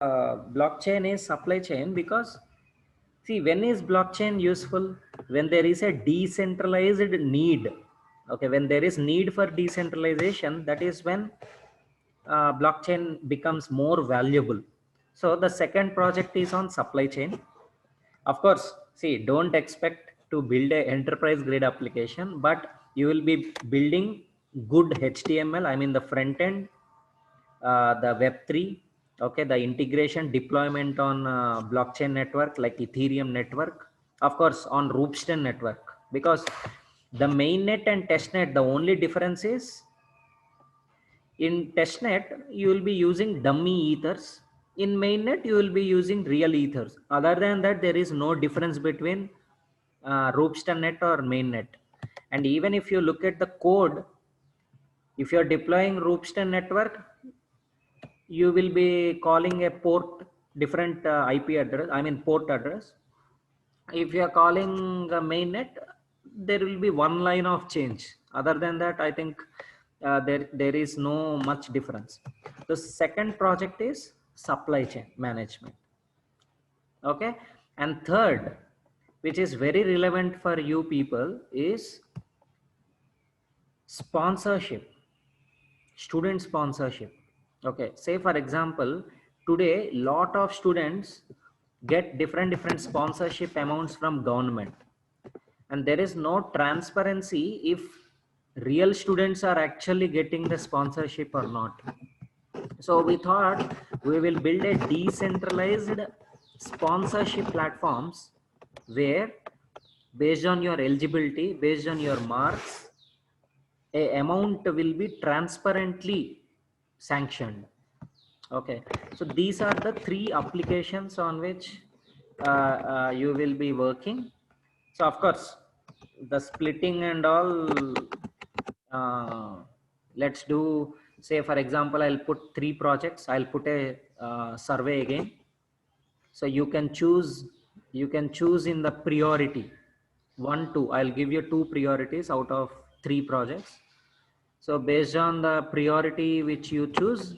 blockchain is supply chain, because see, when is blockchain useful? When there is a decentralized need. Okay, when there is need for decentralization, that is when blockchain becomes more valuable. So the second project is on supply chain. Of course, see, don't expect to build a enterprise grade application, but you will be building good HTML. I mean the front end, the Web3, okay, the integration deployment on blockchain network like Ethereum network, of course on Roopston network, because the mainnet and testnet, the only difference is in testnet you will be using dummy ethers, in mainnet you will be using real ethers. Other than that, there is no difference between Roopston net or mainnet. And even if you look at the code, if you are deploying Roopston network, you will be calling a port, different IP address, I mean port address. If you are calling a mainnet, there will be one line of change. Other than that, I think there is no much difference. The second project is supply chain management. Okay, and third, which is very relevant for you people, is sponsorship, student sponsorship. Okay, say for example, today lot of students get different sponsorship amounts from government, and there is no transparency if real students are actually getting the sponsorship or not. So we thought we will build a decentralized sponsorship platforms where, based on your eligibility, based on your marks, a amount will be transparently sanctioned. Okay, so these are the three applications on which you will be working. So of course, the splitting and all, uh, let's do, say for example, I'll put three projects. I'll put a survey again. So you can choose in the priority, 1, 2. I'll give you 2 priorities out of 3 projects. So based on the priority which you choose,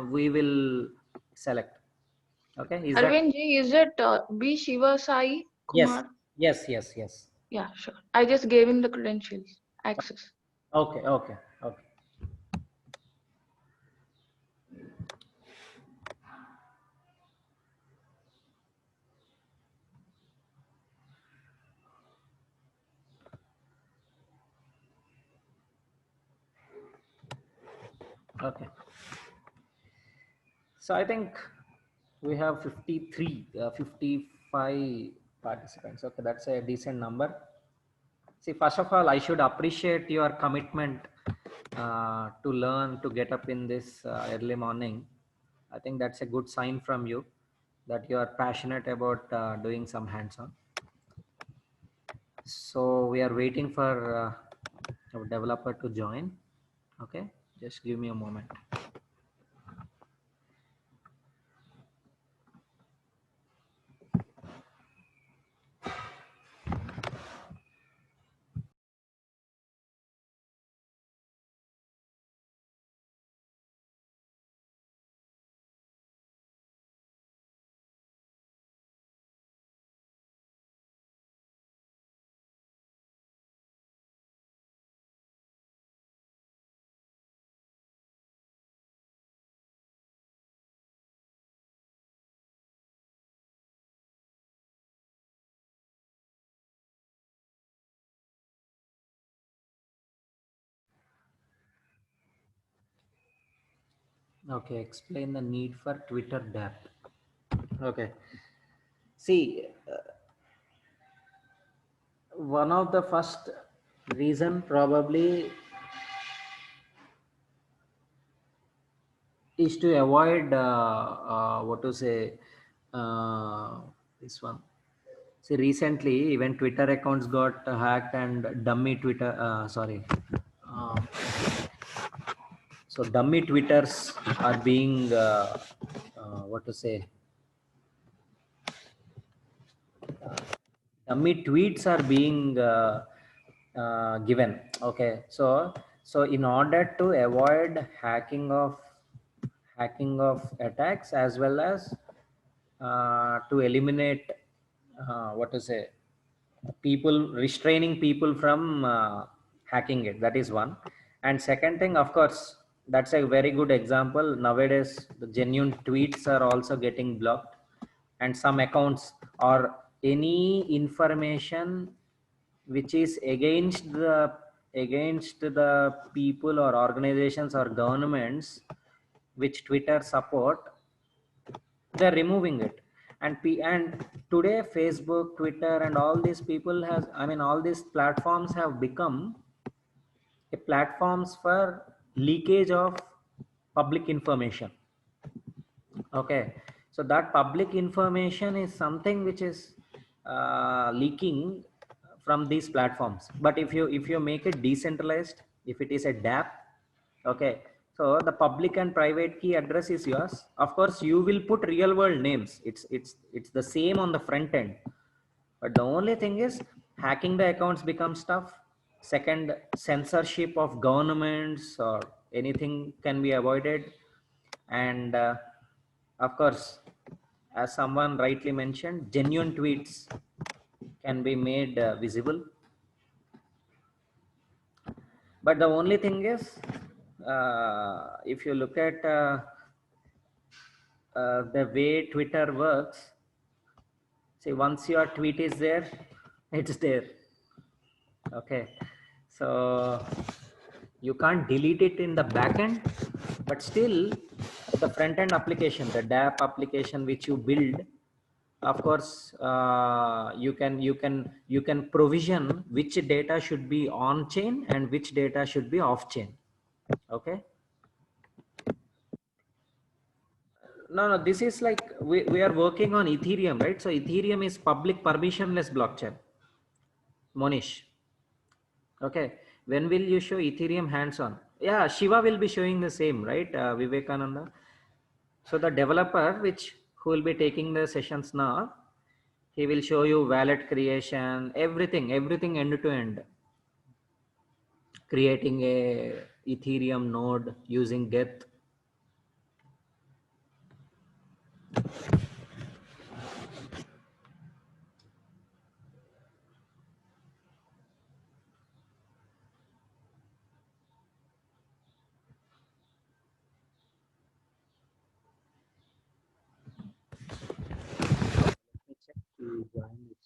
we will select. Okay, is that? Arvind ji, is it B. Shiva Sai Yes, Kumar? yes. Yeah, sure. I just gave him the credentials, access. Okay. Okay. So I think we have 55 participants. Okay, that's a decent number. See, first of all, I should appreciate your commitment to learn, to get up in this early morning. I think that's a good sign from you that you are passionate about doing some hands-on. So we are waiting for our developer to join. Okay, just give me a moment. Okay, explain the need for Twitter dApp. Okay, see, one of the first reason probably is to avoid what to say, this one. See, recently even Twitter accounts got hacked and dummy Twitter, uh, so dummy Twitters are being what to say, dummy tweets are being given. Okay, so in order to avoid hacking of attacks, as well as to eliminate what to say, people, restraining people from hacking it. That is one. And second thing, of course, that's a very good example. Nowadays the genuine tweets are also getting blocked, and some accounts or any information which is against the people or organizations or governments which Twitter support, they're removing it. And today Facebook, Twitter, and all these people has, I mean, all these platforms have become a platforms for leakage of public information. Okay, so that public information is something which is leaking from these platforms. But if you make it decentralized, if it is a DApp, okay, so the public and private key address is yours. Of course you will put real world names, it's the same on the front end, but the only thing is hacking the accounts becomes tough. Second, censorship of governments or anything can be avoided. And of course, as someone rightly mentioned, genuine tweets can be made visible. But the only thing is, if you look at the way Twitter works, see, once your tweet is there, it's there. Okay, so you can't delete it in the backend, but still the front end application, the DApp application which you build, of course, you can provision which data should be on chain and which data should be off chain. Okay, no, this is like we are working on Ethereum, right? So Ethereum is public permissionless blockchain, Monish. Okay, when will you show Ethereum hands-on? Yeah, Shiva will be showing the same, right, Vivekananda? So the developer, which who will be taking the sessions now, he will show you wallet creation, everything end to end, creating a Ethereum node using Geth. Let me check to join it.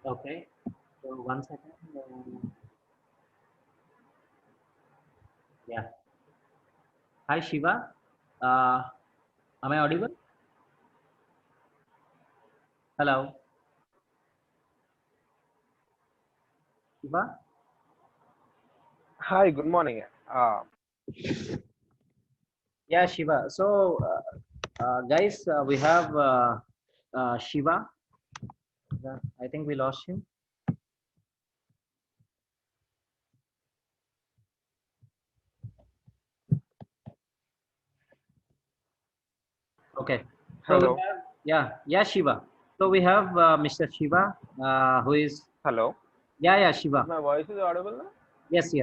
Okay, so 1 second. Yeah. Hi Shiva. Uh, am I audible? Hello, Shiva. Hi, good morning. Yeah, Shiva. So, guys, we have Shiva. I think we lost him. Okay. So we Hello, have, yeah, Shiva. So we have Mr. Shiva, who is, hello. yeah, Shiva. My voice is audible now? Yes.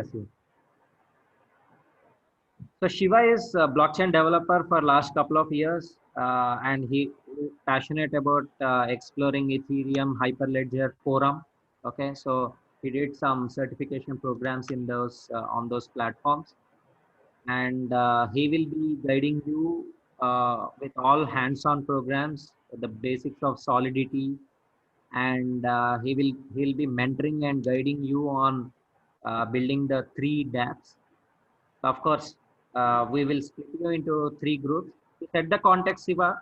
So Shiva is a blockchain developer for last couple of years, and he is passionate about exploring Ethereum Hyperledger Forum. Okay, so he did some certification programs in those on those platforms, and he will be guiding you with all hands-on programs, the basics of Solidity, and he'll be mentoring and guiding you on building the three dApps. Of course, we will split you into three groups. To set the context, Shiva,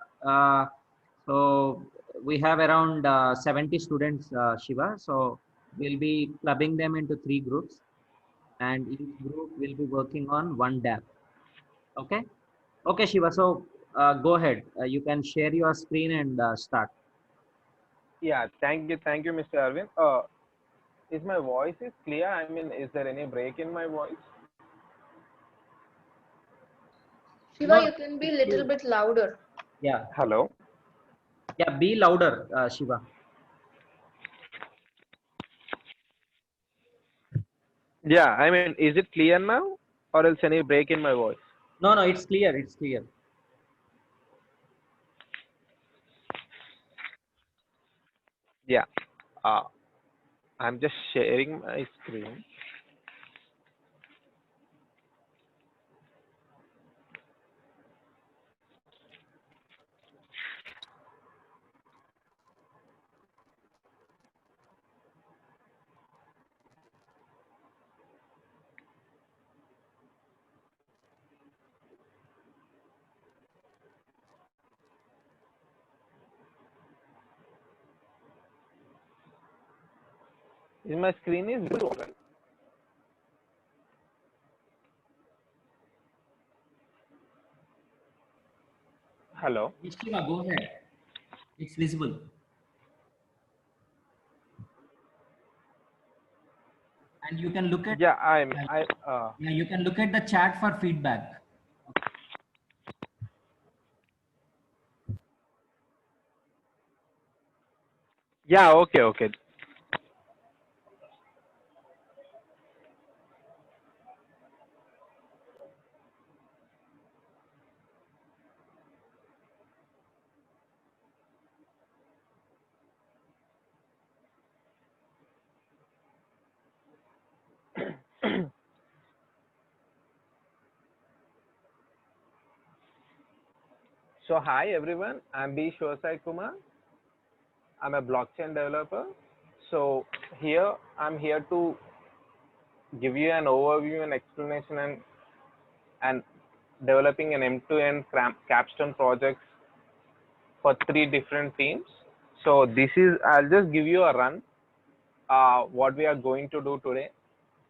so we have around 70 students, Shiva. So we'll be clubbing them into three groups, and each group will be working on one dApp. Okay? Okay, Shiva. So go ahead. You can share your screen and start. Yeah, thank you, Mr. Arvind. Is my voice is clear? I mean, is there any break in my voice? Shiva, No, you can be a little bit louder. yeah, Hello. yeah. Be louder, Shiva. Yeah, I mean, is it clear now, or else any break in my voice? No, no, it's clear. It's clear. Yeah. Uh, I'm just sharing my screen. Is my screen is visible? Hello. Yes, Shiva, go ahead. It's visible. And you can look at Yeah, I'm. yeah, I. yeah, you can look at the chat for feedback. Yeah. Okay. Okay. So hi everyone. I'm B. Shosai Kumar. I'm a blockchain developer. So here I'm here to give you an overview and explanation and developing an end-to-end capstone projects for three different teams. So this is I'll just give you a run. What we are going to do today.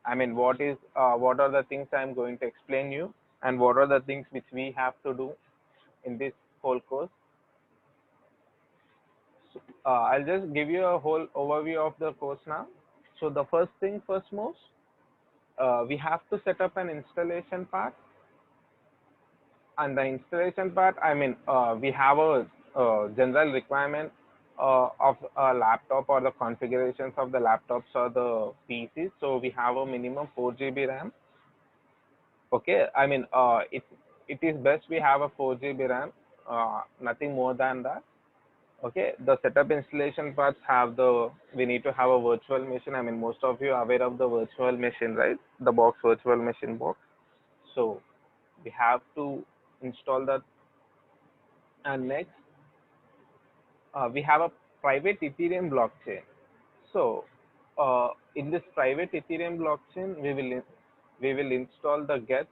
I mean, what are the things I'm going to explain you, and what are the things which we have to do in this whole course. So, I'll just give you a whole overview of the course now. So the first thing, first most, we have to set up an installation part. And the installation part, I mean, we have a, general requirement of a laptop or the configurations of the laptops or the PCs. So we have a minimum 4 GB RAM. Okay, I mean, it is best we have a 4 GB RAM, nothing more than that. Okay, the setup installation parts have we need to have a virtual machine. I mean, most of you are aware of the virtual machine, right? The box, virtual machine box. So we have to install that. And next, we have a private Ethereum blockchain. So in this private Ethereum blockchain, we will install the get,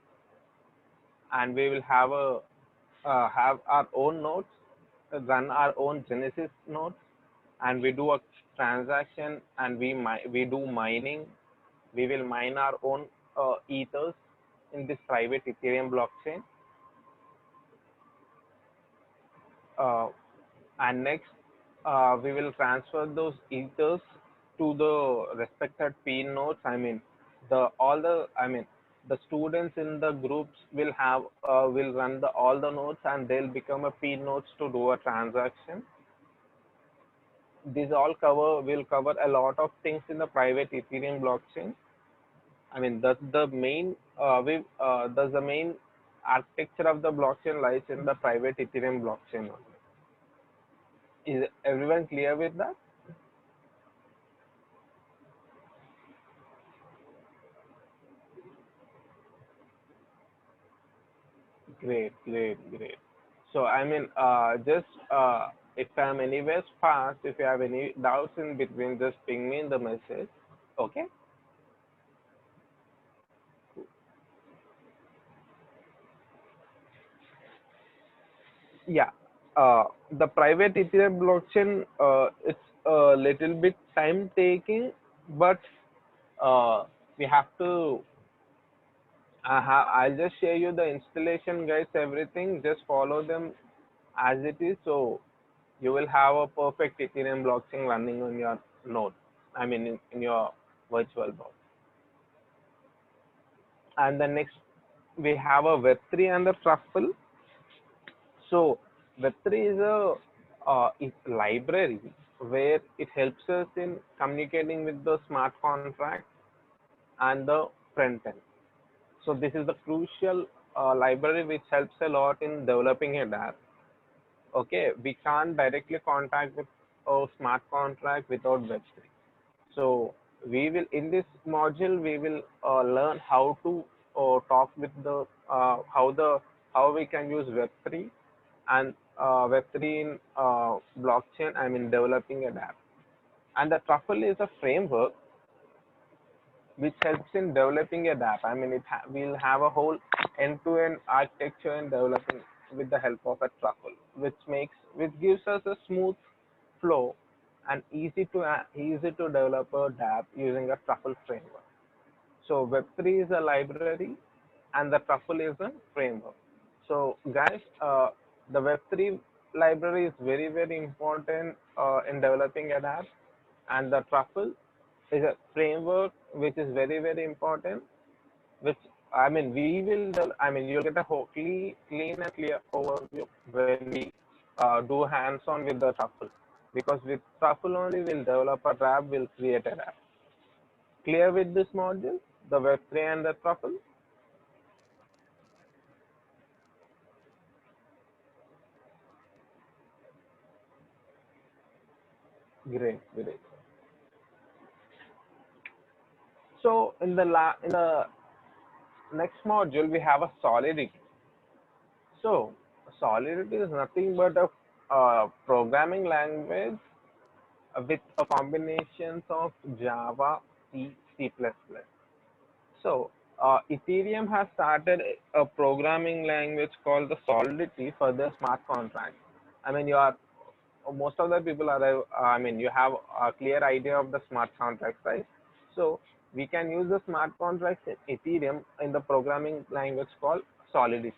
and we will have our own nodes, run our own Genesis nodes, and we do a transaction, and we do mining. We will mine our own ethers in this private Ethereum blockchain. Uh, and next, we will transfer those ethers to the respected P nodes. I mean, the students in the groups will run all the nodes, and they'll become a P nodes to do a transaction. These all will cover a lot of things in the private Ethereum blockchain. I mean, that's the main architecture of the blockchain lies in the private Ethereum blockchain only. Is everyone clear with that? Great, great, great. So I mean, just if I'm anywhere fast, if you have any doubts in between, just ping me in the message. Okay. Yeah. The private Ethereum blockchain, it's a little bit time taking, but we have to. I'll just share you the installation guides, everything. Just follow them as it is. So you will have a perfect Ethereum blockchain running on your node. I mean, in your virtual box. And the next, we have a Web3 and the Truffle. So Web3 is a is library where it helps us in communicating with the smart contract and the front end. So this is the crucial library which helps a lot in developing a app. Okay, we can't directly contact with a smart contract without Web3. So we will in this module we will learn how to talk with the how we can use Web3 and Web3 in blockchain. I mean developing an app. And the Truffle is a framework which helps in developing a app. I mean we'll have a whole end-to-end architecture in developing with the help of a Truffle, which gives us a smooth flow and easy to develop a dApp using a Truffle framework. So Web3 is a library and the Truffle is a framework. So guys, the Web3 library is very important in developing an app, and the Truffle is a framework which is very important. Which I mean we will. I mean you'll get a whole clean and clear overview when we do hands-on with the Truffle, because with Truffle only we'll develop a app, we'll create an app. Clear with this module, the Web3 and the Truffle? Great, great. So in the next module we have a Solidity. So Solidity is nothing but a programming language with a combinations of Java, C, C++. So Ethereum has started a programming language called the Solidity for the smart contract. I mean, most of the people are, I mean, you have a clear idea of the smart contracts, right? So we can use the smart contracts in Ethereum in the programming language called Solidity.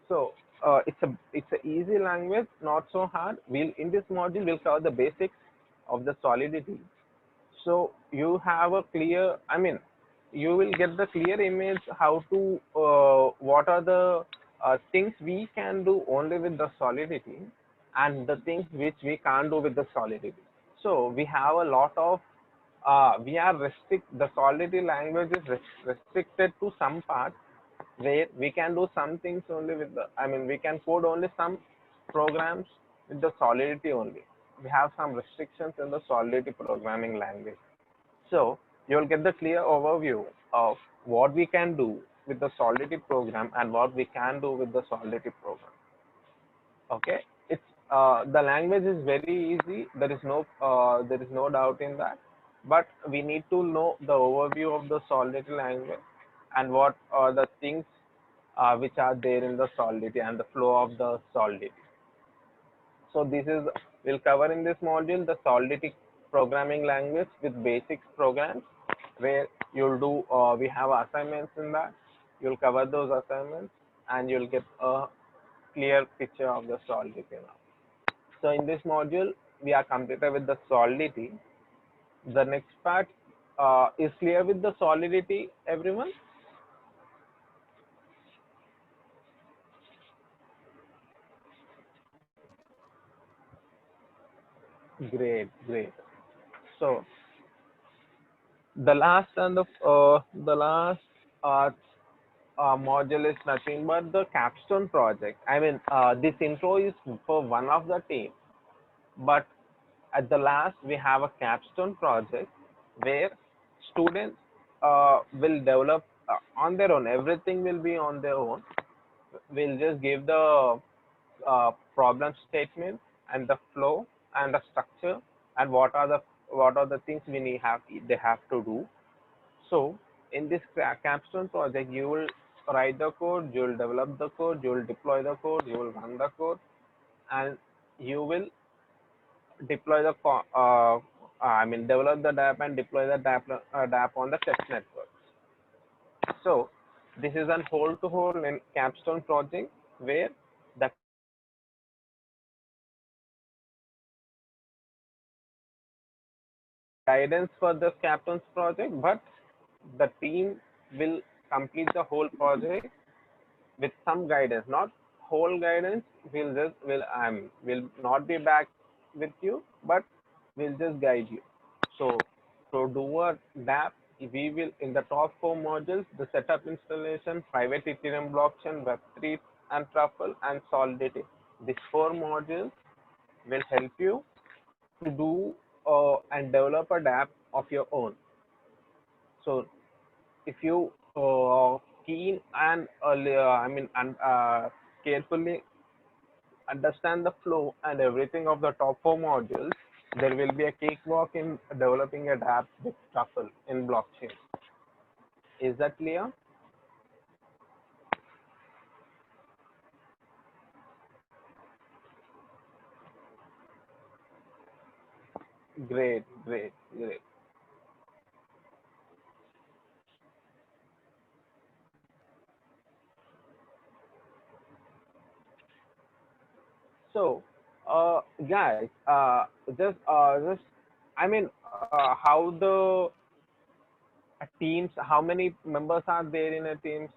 So it's a easy language, not so hard. We'll in this module we'll cover the basics of the Solidity. So you have a clear, I mean, you will get the clear image how to what are the things we can do only with the Solidity and the things which we can't do with the Solidity. So we have a lot of the Solidity language is restricted to some parts where we can do some things only with the, I mean we can code only some programs with the Solidity only. We have some restrictions in the Solidity programming language. So you'll get the clear overview of what we can do with the Solidity program and what we can do with the Solidity program. Okay, it's the language is very easy. There is no doubt in that. But we need to know the overview of the Solidity language and what are the things which are there in the Solidity and the flow of the Solidity. So this is we'll cover in this module the Solidity programming language with basics programs, where you'll do we have assignments in that. You'll cover those assignments and you'll get a clear picture of the Solidity now. So in this module we are completed with the Solidity. The next part is clear with the Solidity, everyone? Great, great. So the last and the last part module is nothing but the capstone project. I mean, this intro is for one of the team, but at the last we have a capstone project where students will develop on their own. Everything will be on their own. We'll just give the problem statement and the flow and the structure and what are the things we need have they have to do. So in this capstone project, you will write the code, you will develop the code, you will deploy the code, you will run the code, and you will deploy the develop the dApp and deploy the dApp on the test network. So this is an whole to whole in capstone project where the guidance for the capstone project will guidance for the captain's project, but the team will complete the whole project with some guidance, not whole guidance. Will not be back with you, but we'll just guide you. So to do a dApp, we will in the top four modules: the setup, installation, private Ethereum blockchain, Web3, and Truffle, and Solidity. These four modules will help you to do and develop a dApp of your own. So if you keen and carefully understand the flow and everything of the top four modules, there will be a cakewalk in developing a dApp with Truffle in blockchain. Is that clear? Great, great, great. So, guys, just how the teams, how many members are there in a teams?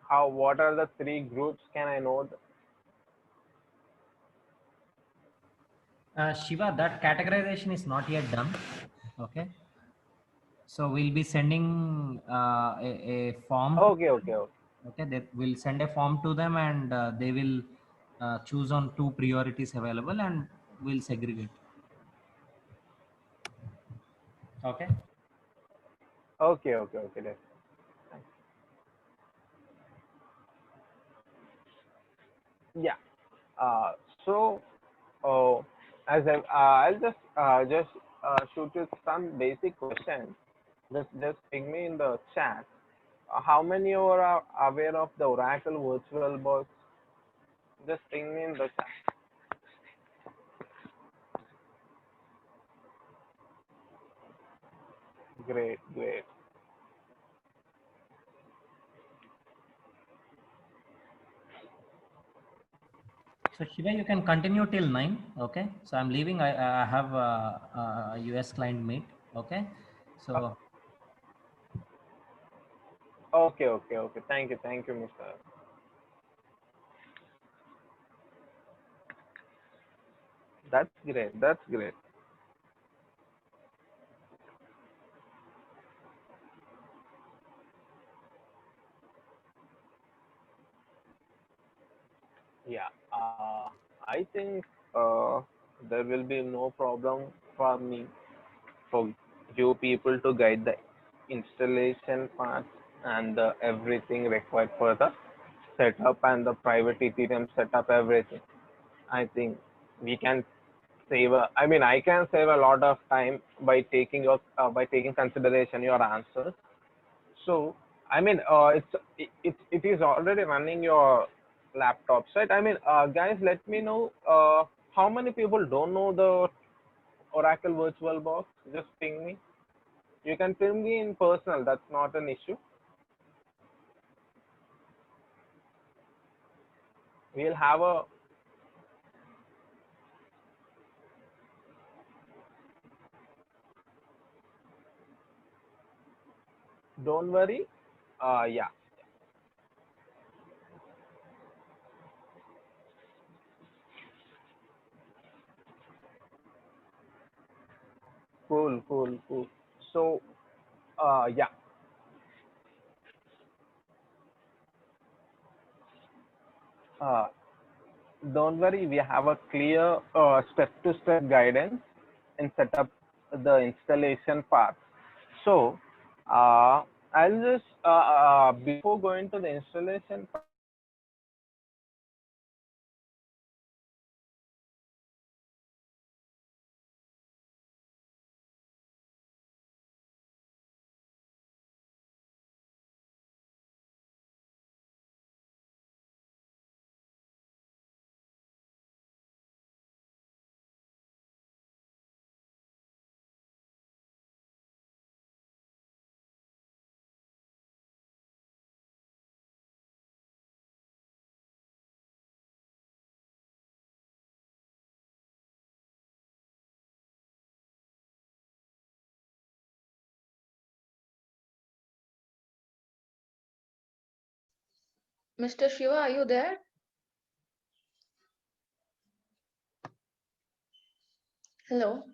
How, what are the three groups? Can I know? Shiva, that categorization is not yet done. Okay. So we'll be sending a form. Okay, okay, okay. Okay, they will send a form to them, and they will choose on two priorities available, and we'll segregate. Okay. Okay, okay, okay. Then. Yeah. Uh, so, uh, I'll just shoot you some basic questions. Just ping me in the chat. How many are aware of the Oracle Virtual Box? Just ping me in the chat. Great, great. So Shiva, you can continue till 9. Okay. So I'm leaving. I have a US client meet. Okay. So Okay, okay, okay. Thank you, Mr. That's great. That's great. Yeah. I think there will be no problem for me, for you people to guide the installation part and the everything required for the setup and the private Ethereum setup, everything. I think we can save. I can save a lot of time by taking by taking consideration your answers. So, it is already running your laptops, right? Guys, let me know how many people don't know the Oracle Virtual Box. Just ping me. You can ping me in personal. That's not an issue. We'll have a. Don't worry. Yeah. Cool, cool, cool. So, yeah. Uh, don't worry, we have a clear step-to-step guidance in setup the installation part. So I'll just before going to the installation part, I'll just give you a Mr. Shiva, are you there? Hello.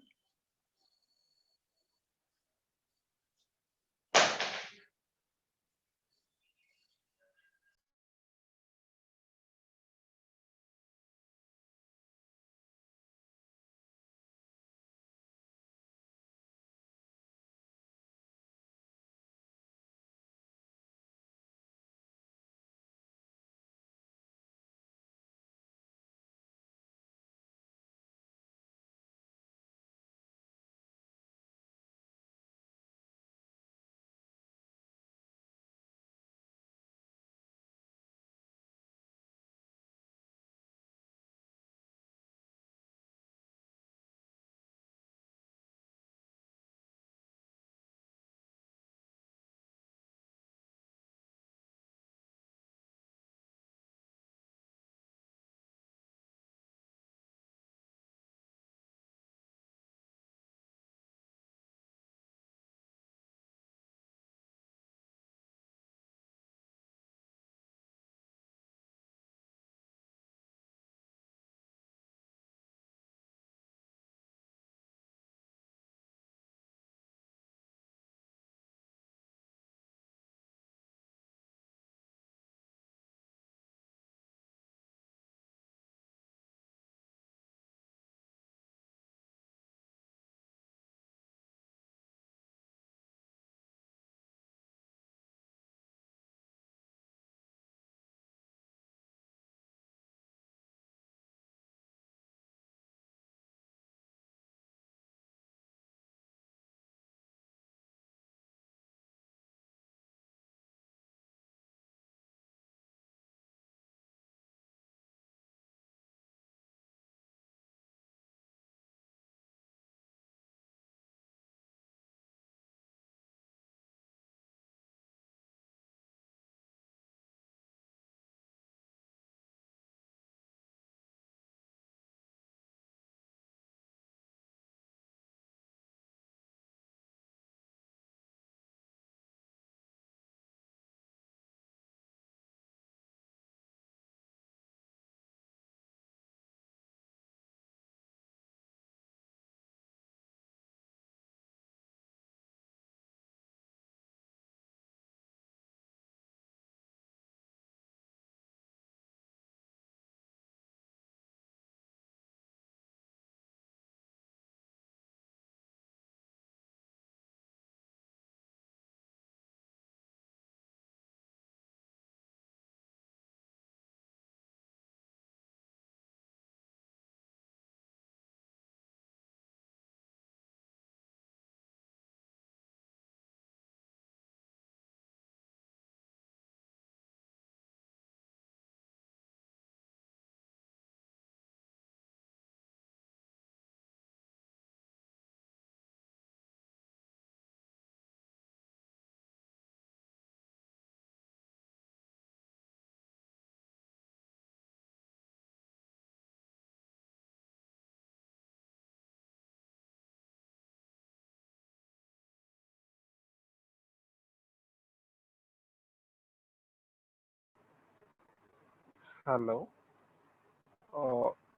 hello.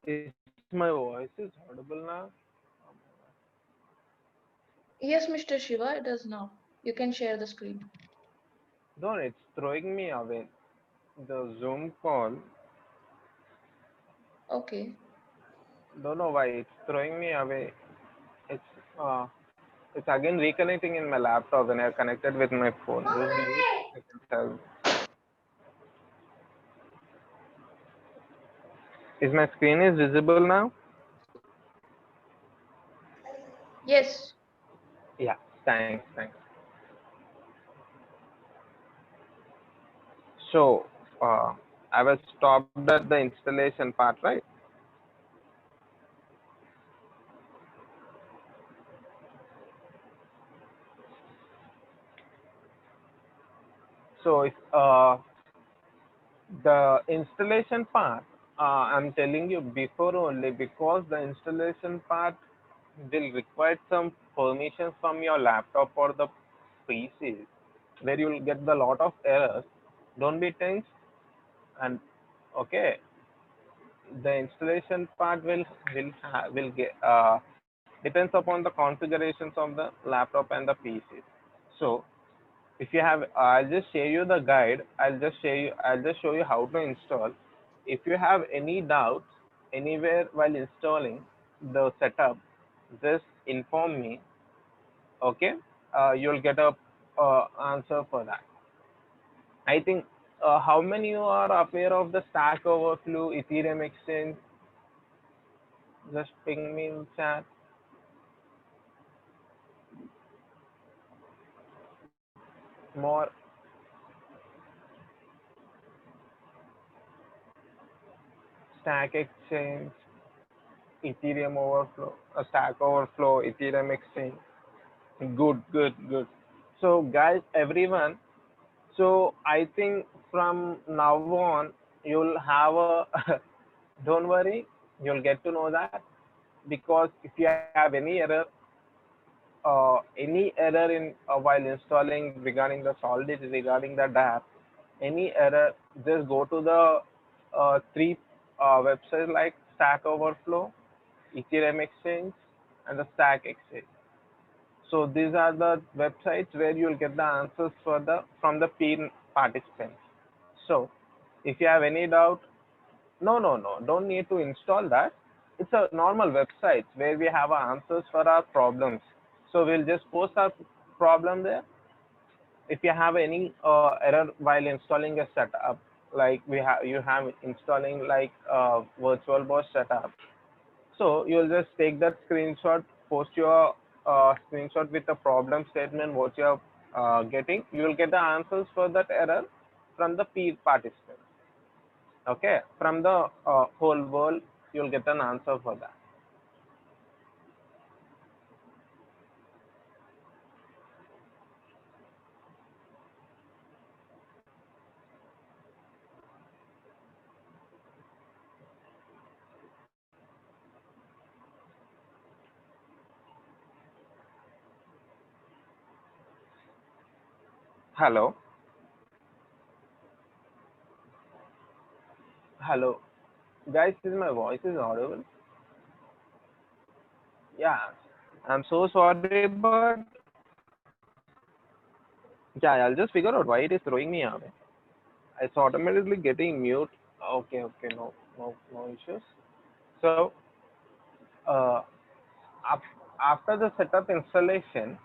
Is my voice is audible now? Yes, Mr. Shiva, it is now. You can share the screen. No, it's throwing me away. The Zoom call. Okay. Don't know why it's throwing me away. It's uh, it's again reconnecting in my laptop when I connected with my phone. Just give me 2 seconds. Is my screen is visible now? Yes. Yeah. Thanks. So I was stopped at the installation part, right? So if, the installation part, I'm telling you before only because the installation part will require some permissions from your laptop or the PC where you'll get the lot of errors. Don't be tense. And okay, the installation part will get depends upon the configurations of the laptop and the PC. So if you have, I'll just share you the guide. I'll just show you how to install. If you have any doubts anywhere while installing the setup, just inform me. Okay, you'll get a answer for that. I think, how many you are aware of the Stack Overflow Ethereum exchange? Just ping me in chat. More Stack Exchange, Ethereum Overflow, Stack Overflow, Ethereum Exchange. Good. So, guys, everyone. So, I think from now on, you'll have a. Don't worry, you'll get to know that because if you have any error in while installing regarding the Solidity regarding the app, any error, just go to the three websites like Stack Overflow, Ethereum Exchange, and the Stack Exchange. So these are the websites where you'll get the answers for the from the peer participants. So if you have any doubt, no, don't need to install that. It's a normal website where we have answers for our problems. So we'll just post our problem there. If you have any error while installing a setup, like you have installing like virtual boss setup, so you'll just take that screenshot, post your screenshot with the problem statement, what you're getting. You will get the answers for that error from the peer participants. Okay, from the whole world, you'll get an answer for that. Hello, hello, guys. Is my voice is audible? Yeah, I'm so sorry, but yeah, I'll just figure out why it is throwing me away. It's automatically getting mute. Okay, no issues. So, uh, after the setup installation,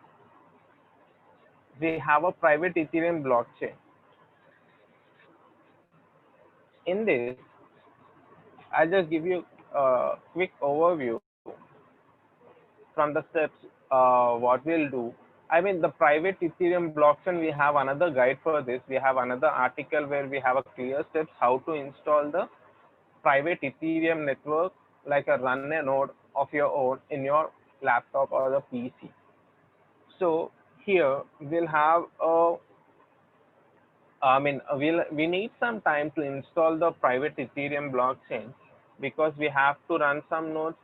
we have a private Ethereum blockchain. In this, I'll just give you a quick overview from the steps what we'll do. I mean, the private Ethereum blockchain, we have another guide for this. We have another article where we have a clear steps how to install the private Ethereum network, like a run a node of your own in your laptop or the PC. So here we'll have a we need some time to install the private Ethereum blockchain because we have to run some nodes.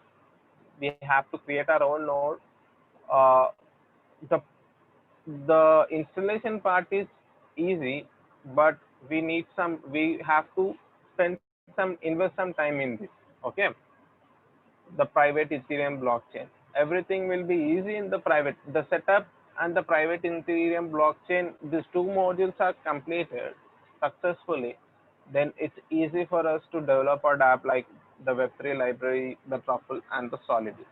We have to create our own node. Uh, the the installation part is easy, but we have to invest some time in this. Okay, the private Ethereum blockchain. Everything will be easy in the setup and the private Ethereum blockchain. These two modules are completed successfully. Then it's easy for us to develop our app. Like the Web3 library, the Truffle, and the Solidity.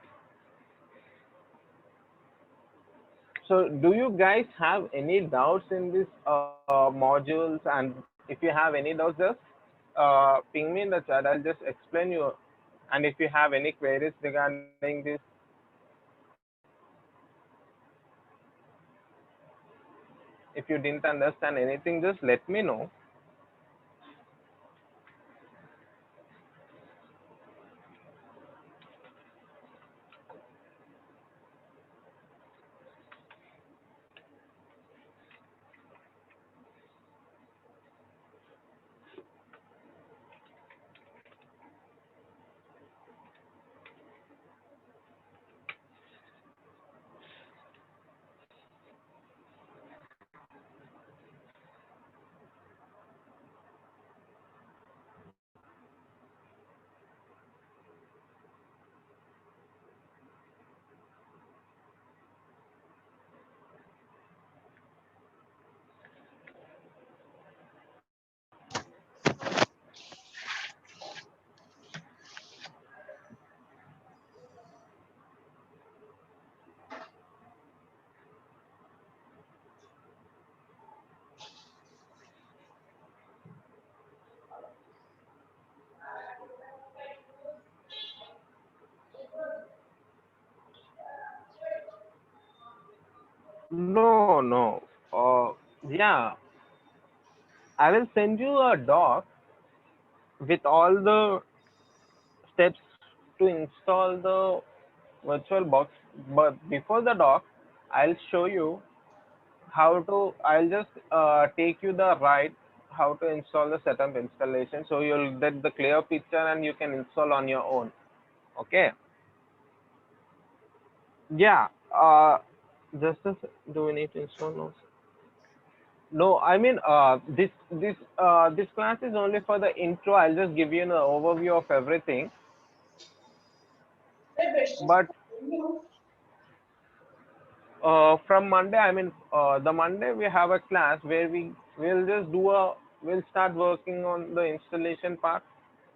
So, do you guys have any doubts in these modules? And if you have any doubts, just ping me in the chat. I'll just explain you. And if you have any queries regarding this, if you didn't understand anything, just let me know. No, no. Yeah, I will send you a doc with all the steps to install the virtual box. But before the doc, I'll show you how to. I'll just take you the right how to install the setup installation, so you'll get the clear picture and you can install on your own. Okay. Yeah. Just as, do we need to install now? No, I mean, this class is only for the intro. I'll just give you an overview of everything. But from Monday, I mean, the Monday we have a class where will just do a we'll start working on the installation part.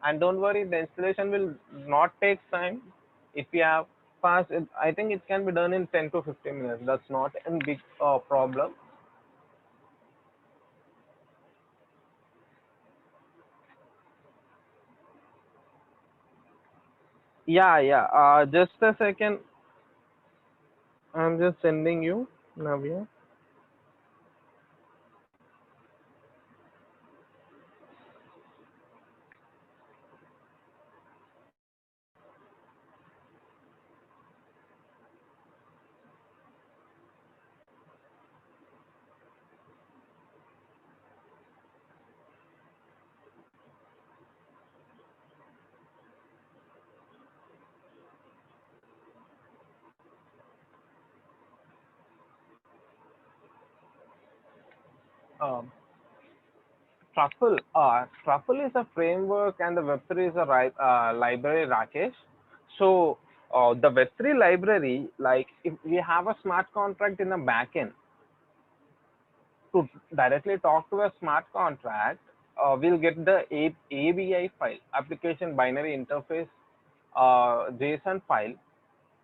And don't worry, the installation will not take time. If you have fast, I think it can be done in 10 to 15 minutes. That's not a big problem. Yeah, yeah. Just a second. I'm just sending you, Navya. Um, Truffle is a framework and the Web3 is a library, Rakesh. So the Web3 library, like if we have a smart contract in the backend, to directly talk to a smart contract, we'll get the ABI file, application binary interface JSON file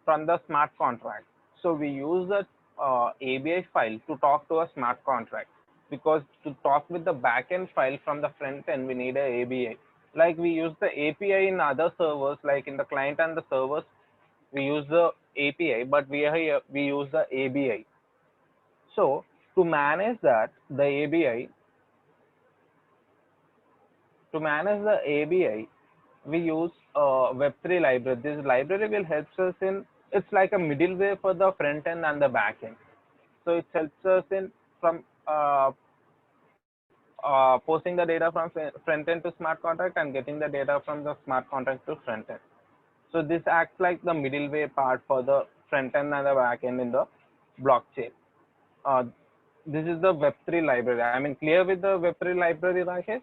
from the smart contract. So we use the ABI file to talk to a smart contract, because to talk with the backend file from the front end, we need a ABI. Like we use the API in other servers, like in the client and the servers, we use the API, but we use the ABI. So to manage that, the ABI, to manage the ABI, we use Web3 library. This library will help us in, it's like a middleware for the front end and the back end. So it helps us in from posting the data from front end to smart contract and getting the data from the smart contract to front end. So this acts like the middleware part for the front end and the back end in the blockchain. Uh, this is the Web3 library. I mean, clear with the Web3 library, Rakesh?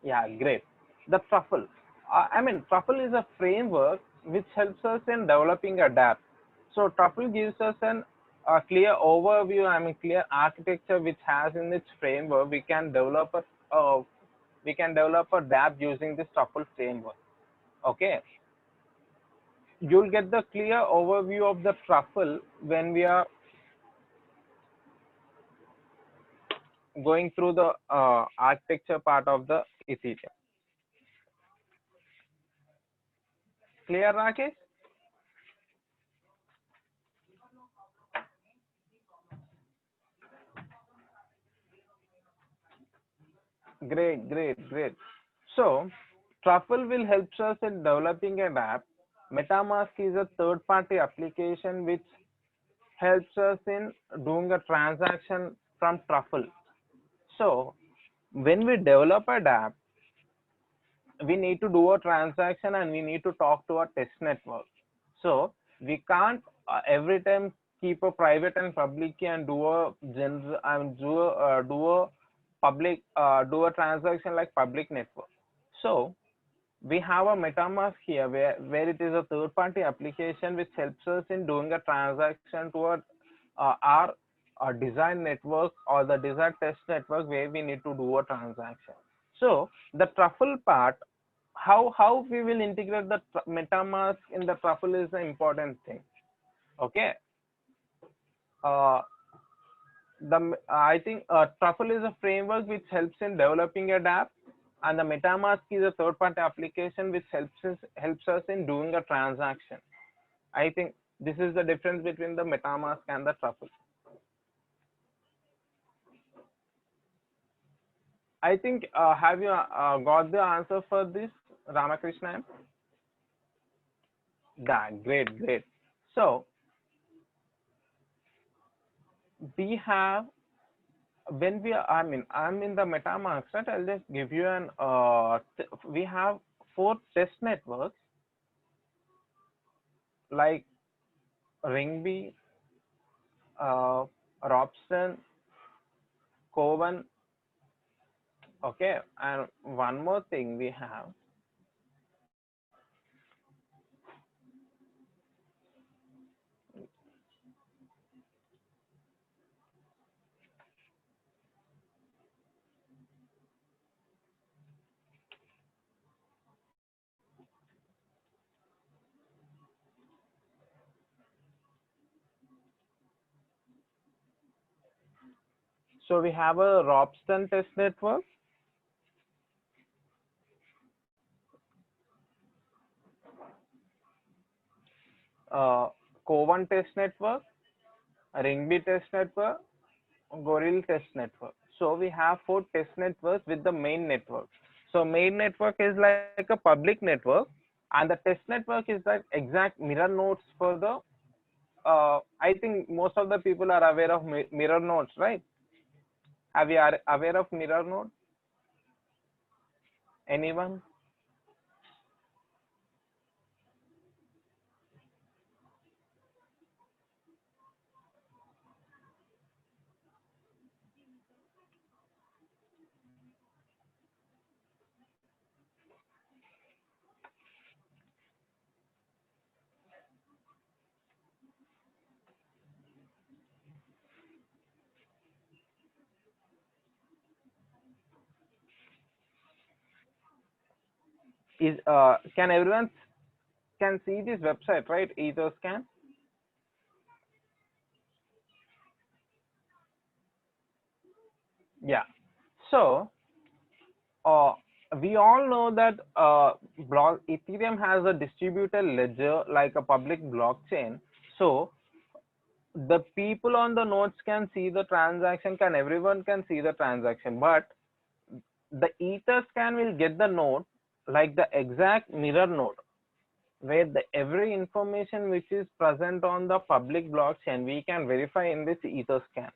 Yeah, great. The Truffle. I mean, Truffle is a framework which helps us in developing a dApp. So Truffle gives us a clear overview, I mean, clear architecture which has in its framework. We can develop we can develop a dApp using this truffle framework. Okay, you'll get the clear overview of the truffle when we are going through the architecture part of the Ethereum. Clear, Rakesh? Great, great, great. So, Truffle will help us in developing an app. MetaMask is a third-party application which helps us in doing a transaction from Truffle. So, when we develop an app, we need to do a transaction and we need to talk to a test network. So we can't every time keep a private and public key and do a general and do a public do a transaction like public network. So we have a MetaMask here where it is a third party application which helps us in doing a transaction toward our design network or the design test network where we need to do a transaction. So the truffle part, how we will integrate the MetaMask in the truffle is the important thing. Okay. Uh, the I think truffle is a framework which helps in developing a app, and the MetaMask is a third-party application which helps us in doing a transaction. I think this is the difference between the MetaMask and the truffle. I think have you got the answer for this, Ramakrishna? That great, great. So we have when we are, I mean, I'm in the MetaMask, right? I'll just give you an we have 4 test networks like Ringby, Robson, Coven. Okay, and one more thing we have. So we have a Robson test network, Coven test network, Ringby test network, Gorilla test network. So we have 4 test networks with the main network. So main network is like a public network, and the test network is like exact mirror nodes for the. I think most of the people are aware of mirror nodes, right? Have you are aware of mirror node? Anyone? Is can everyone can see this website, right? Etherscan. Yeah. So uh, we all know that Ethereum has a distributed ledger like a public blockchain. So the people on the nodes can see the transaction, can everyone can see the transaction, but the Etherscan will get the node like the exact mirror node where the every information which is present on the public blockchain we can verify in this Etherscan.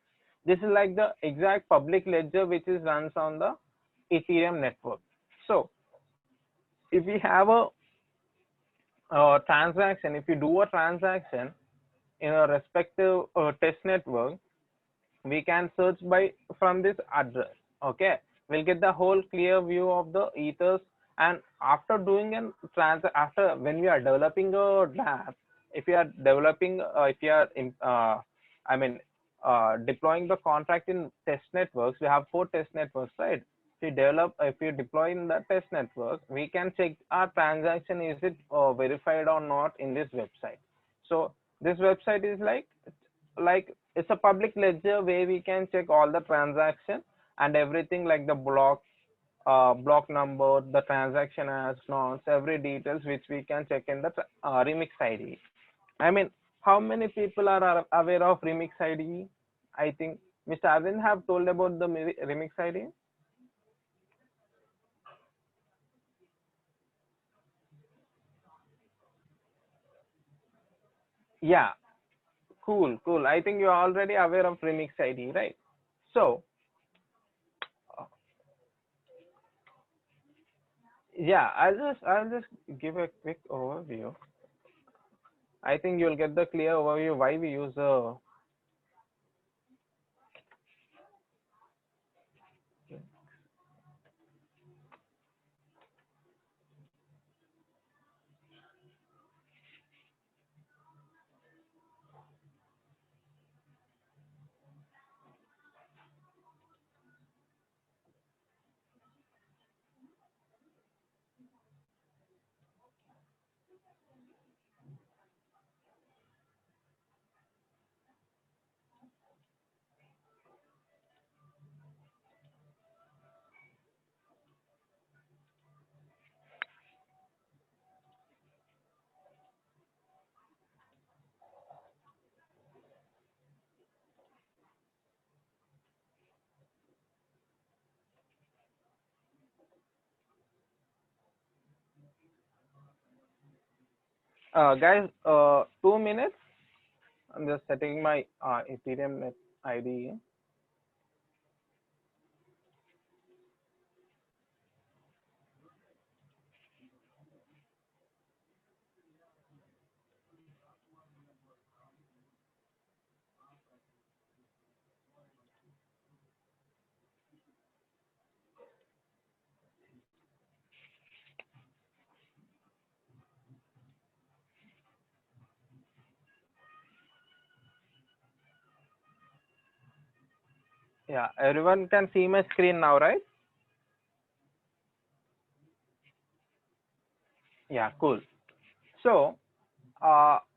This is like the exact public ledger which is runs on the Ethereum network. So if we have a transaction, if you do a transaction in a respective test network, we can search by from this address. Okay, we'll get the whole clear view of the ethers, and after doing an after when we are developing a dApp, if you are developing if you are in, I mean deploying the contract in test networks, we have 4 test networks, right? if you deploy in the test network, we can check our transaction, is it verified or not in this website. So this website is like it's a public ledger where we can check all the transaction and everything, like the block number, the transaction as nonce, every details which we can check in the remix ID. I mean, how many people are aware of remix ID? I think Mr. Arvind have told about the remix ID. Yeah, cool. I think you're already aware of remix ID, right? So, yeah, I'll just give a quick overview. I think you'll get the clear overview why we use the. Guys, 2 minutes. I'm just setting my Ethereum net ID. Yeah, everyone can see my screen now, right? Yeah, cool. So,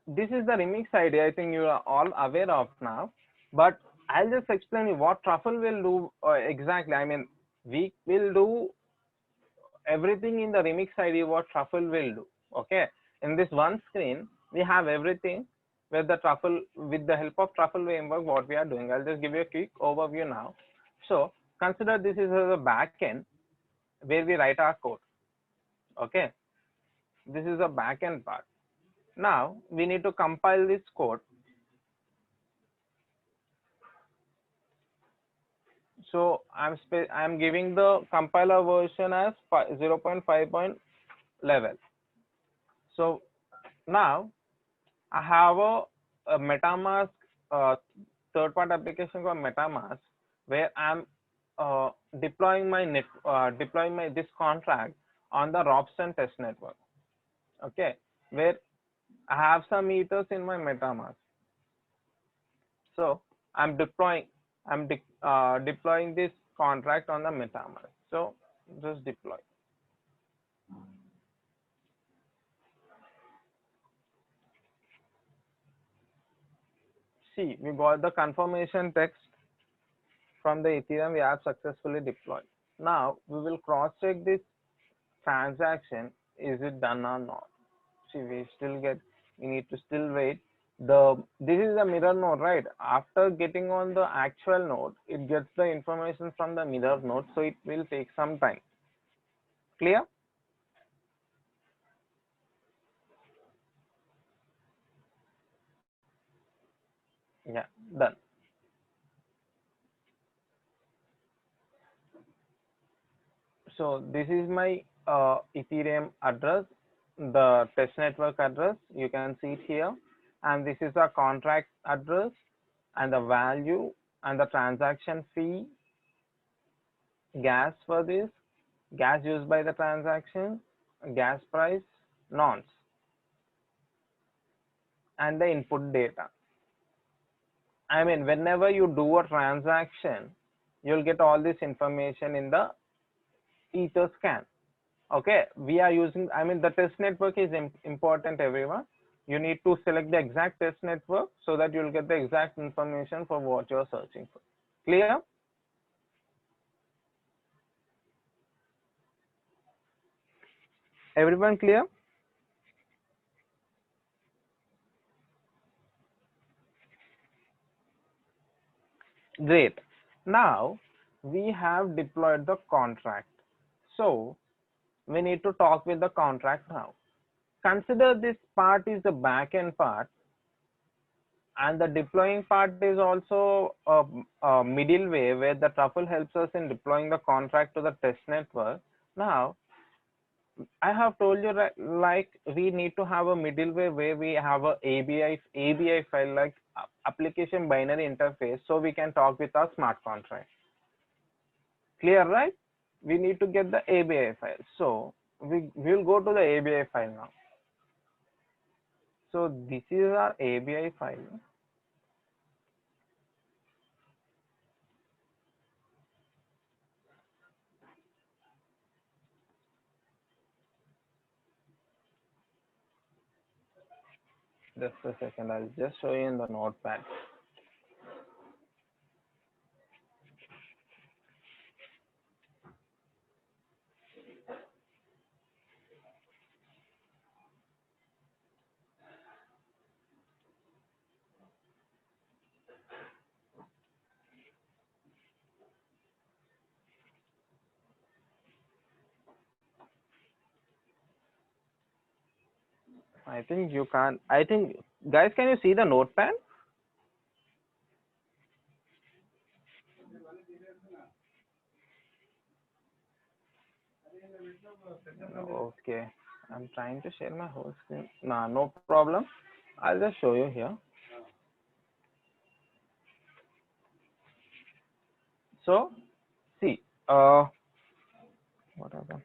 this is the remix ID. I think you are all aware of now. But I'll just explain you what Truffle will do exactly. I mean, we will do everything in the remix ID what Truffle will do. Okay. In this one screen, we have everything with the Truffle, with the help of Truffle framework, what we are doing. I'll just give you a quick overview now. So consider this is the backend where we write our code. Okay. This is the backend part. Now we need to compile this code. So I'm giving the compiler version as 0.5.11. So now I have a MetaMask third-party application called MetaMask where I'm deploying my this contract on the Robson test network. Okay, where I have some ethers in my MetaMask. So I'm deploying this contract on the MetaMask. So just deploy. See, we got the confirmation text from the Ethereum we have successfully deployed. Now we will cross check this transaction, is it done or not. See, we need to still wait. This is the mirror node, right? After getting on the actual node, it gets the information from the mirror node, so it will take some time. Clear? Yeah, done. So this is my Ethereum address, the test network address. You can see it here, and this is a contract address and the value and the transaction fee, gas for this, gas used by the transaction, gas price, nonce, and the input data. I mean, whenever you do a transaction, you'll get all this information in the ether scan. Okay, we are using, I mean, the test network is important, everyone. You need to select the exact test network so that you'll get the exact information for what you're searching for. Clear? Everyone clear? Great. Now we have deployed the contract. So we need to talk with the contract now. Consider this part is the backend part, and the deploying part is also a middleware where the truffle helps us in deploying the contract to the test network. Now I have told you that like we need to have a middleware where we have a ABI file, like application binary interface, so we can talk with our smart contract. Clear, right? We need to get the ABI file. So we will go to the ABI file now. So this is our ABI file. Just a second, I'll just show you in the notepad. I think you can't. I think, guys, can you see the notepad? Okay, I'm trying to share my whole screen. Nah, no problem. I'll just show you here. So, see, what happened?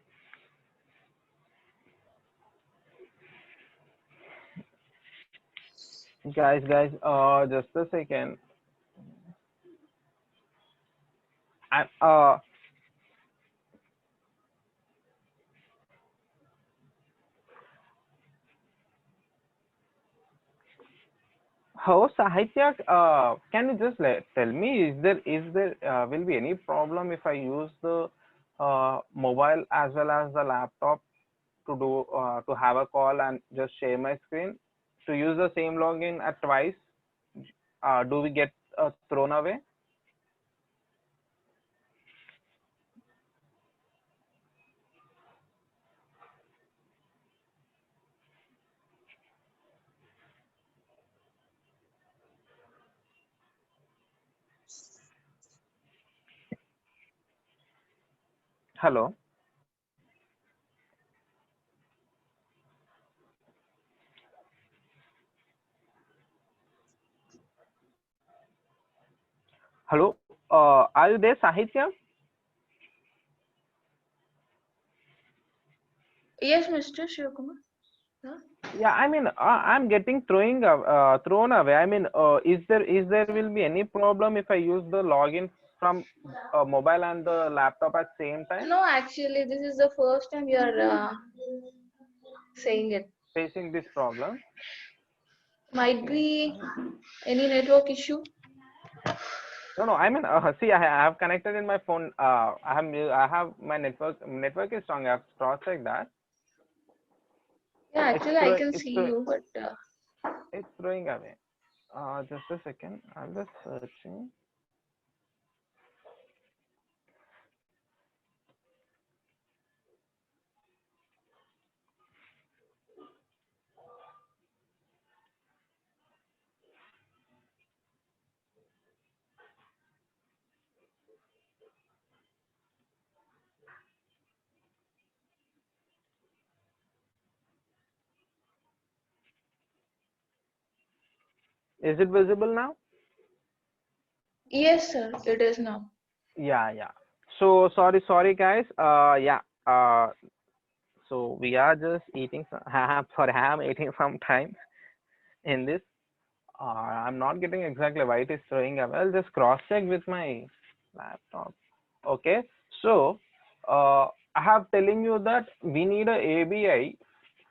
Guys, just a second. I, how Sahitya, can you just tell me, is there will be any problem if I use the mobile as well as the laptop to do to have a call and just share my screen? To use the same login at twice, do we get thrown away? Hello. Hello. Are you there, Sahitya? Yes, Mr. Shivakumar. Huh? Yeah, I mean, I'm getting thrown away. I mean, is there will be any problem if I use the login from mobile and the laptop at same time? No, actually, this is the first time you are saying it. Facing this problem. Might be any network issue. No, I mean, see, I have connected in my phone. I have my network is strong. I have cross-checked that. Yeah, It's actually, I throwing, can see you, but it's throwing away. Just a second. I'm just searching. Is it visible now? yes, sir, it is now. Yeah. So sorry, guys. Yeah. So we are just eating. I'm sorry, I'm eating sometimes in this. I'm not getting exactly why it is throwing away. I'll just cross check with my laptop. Okay. So I have telling you that we need a ABI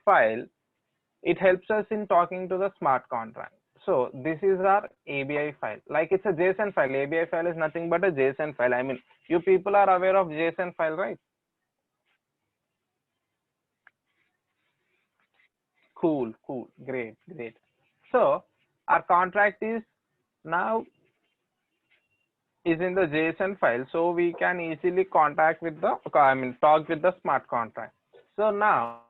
file. It helps us in talking to the smart contract. So this is our ABI file. Like it's a JSON file. ABI file is nothing but a JSON file. I mean, you people are aware of JSON file, right? Cool, cool, great, great. So our contract is now is in the JSON file, so we can easily contact with the, I mean, talk with the smart contract. So now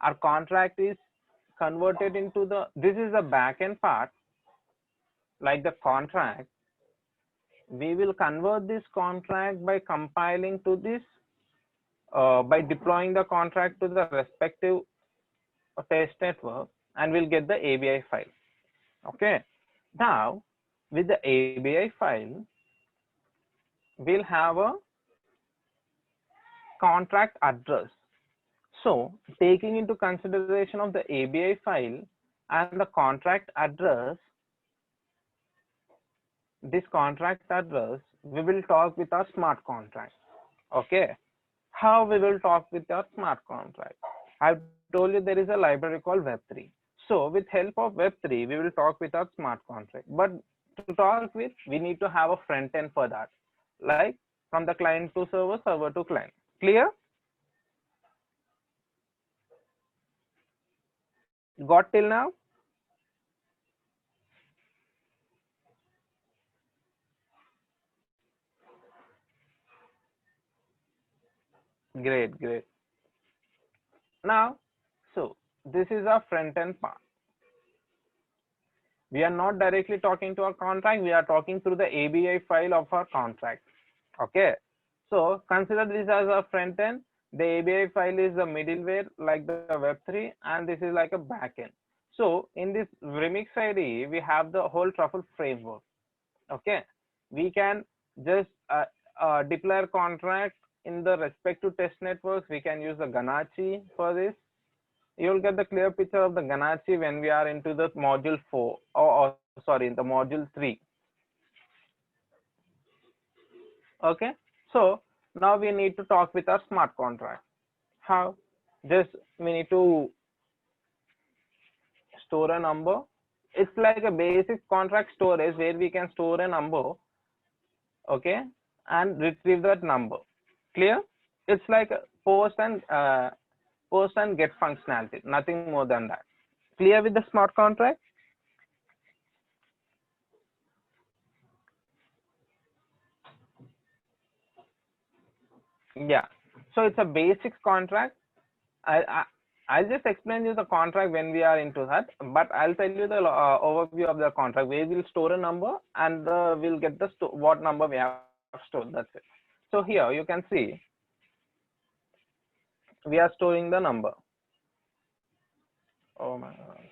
our contract is converted into the, this is the backend part, like the contract. We will convert this contract by compiling to this, by deploying the contract to the respective test network, and we'll get the ABI file. Okay. Now, with the ABI file, we'll have a contract address. So, taking into consideration of the ABI file and the contract address, this contract address, we will talk with our smart contract. Okay. How we will talk with our smart contract? I've told you there is a library called Web3. So with help of Web3, we will talk with our smart contract. But to talk with, we need to have a front end for that, like from the client to server, server to client. Clear? Got till now? Great, great. Now, so this is our front end part. We are not directly talking to our contract. We are talking through the ABI file of our contract. Okay. So consider this as a front end. The ABI file is the middleware like the Web3, and this is like a backend. So in this Remix IDE, we have the whole truffle framework. Okay. We can just declare contract in the respective test networks. We can use the Ganache for this. You'll get the clear picture of the Ganache when we are into the module 4, or sorry, in the module 3. Okay. So now we need to talk with our smart contract. How? Just we need to store a number. It's like a basic contract storage where we can store a number, okay, and retrieve that number. Clear? It's like a post and get functionality, nothing more than that. Clear with the smart contract? Yeah. So it's a basic contract. I'll just explain you the contract when we are into that, but I'll tell you the overview of the contract where we'll store a number, and we'll get the what number we have stored. That's it. So here you can see we are storing the number. Oh my God.